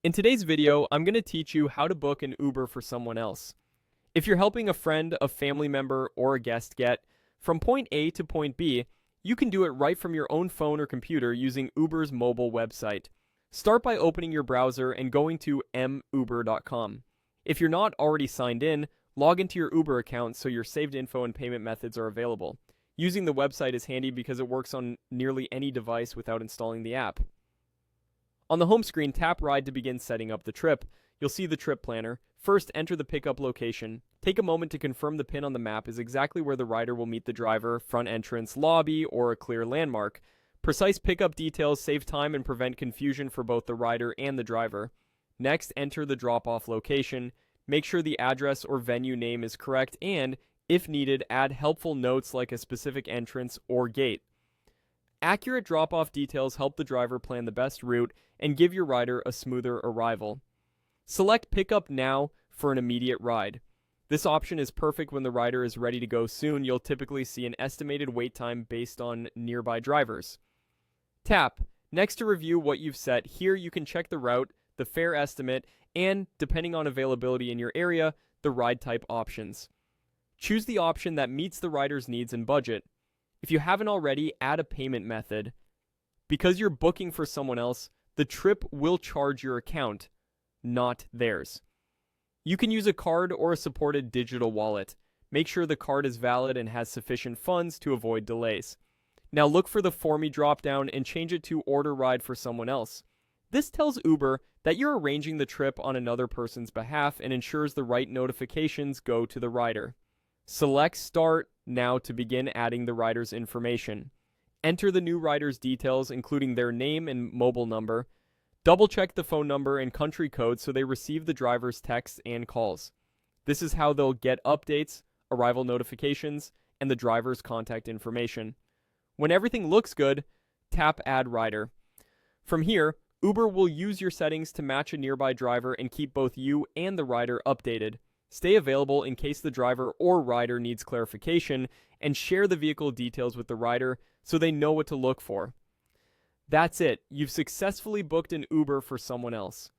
In today's video, I'm going to teach you how to book an Uber for someone else. If you're helping a friend, a family member, or a guest get from point A to point B, you can do it right from your own phone or computer using Uber's mobile website. Start by opening your browser and going to muber.com. If you're not already signed in, log into your Uber account so your saved info and payment methods are available. Using the website is handy because it works on nearly any device without installing the app. On the home screen, tap Ride to begin setting up the trip. You'll see the trip planner. First, enter the pickup location. Take a moment to confirm the pin on the map is exactly where the rider will meet the driver, front entrance, lobby, or a clear landmark. Precise pickup details save time and prevent confusion for both the rider and the driver. Next, enter the drop-off location. Make sure the address or venue name is correct and, if needed, add helpful notes like a specific entrance or gate. Accurate drop-off details help the driver plan the best route and give your rider a smoother arrival. Select Pickup Now for an immediate ride. This option is perfect when the rider is ready to go soon. You'll typically see an estimated wait time based on nearby drivers. Tap Next to review what you've set. Here you can check the route, the fare estimate, and, depending on availability in your area, the ride type options. Choose the option that meets the rider's needs and budget. If you haven't already, add a payment method. Because you're booking for someone else, the trip will charge your account, not theirs. You can use a card or a supported digital wallet. Make sure the card is valid and has sufficient funds to avoid delays. Now look for the For Me dropdown and change it to Order Ride for someone else. This tells Uber that you're arranging the trip on another person's behalf and ensures the right notifications go to the rider. Select Start Now to begin adding the rider's information. Enter the new rider's details, including their name and mobile number. Double-check the phone number and country code so they receive the driver's texts and calls. This is how they'll get updates, arrival notifications, and the driver's contact information. When everything looks good, tap Add Rider. From here, Uber will use your settings to match a nearby driver and keep both you and the rider updated. Stay available in case the driver or rider needs clarification, and share the vehicle details with the rider so they know what to look for. That's it. You've successfully booked an Uber for someone else.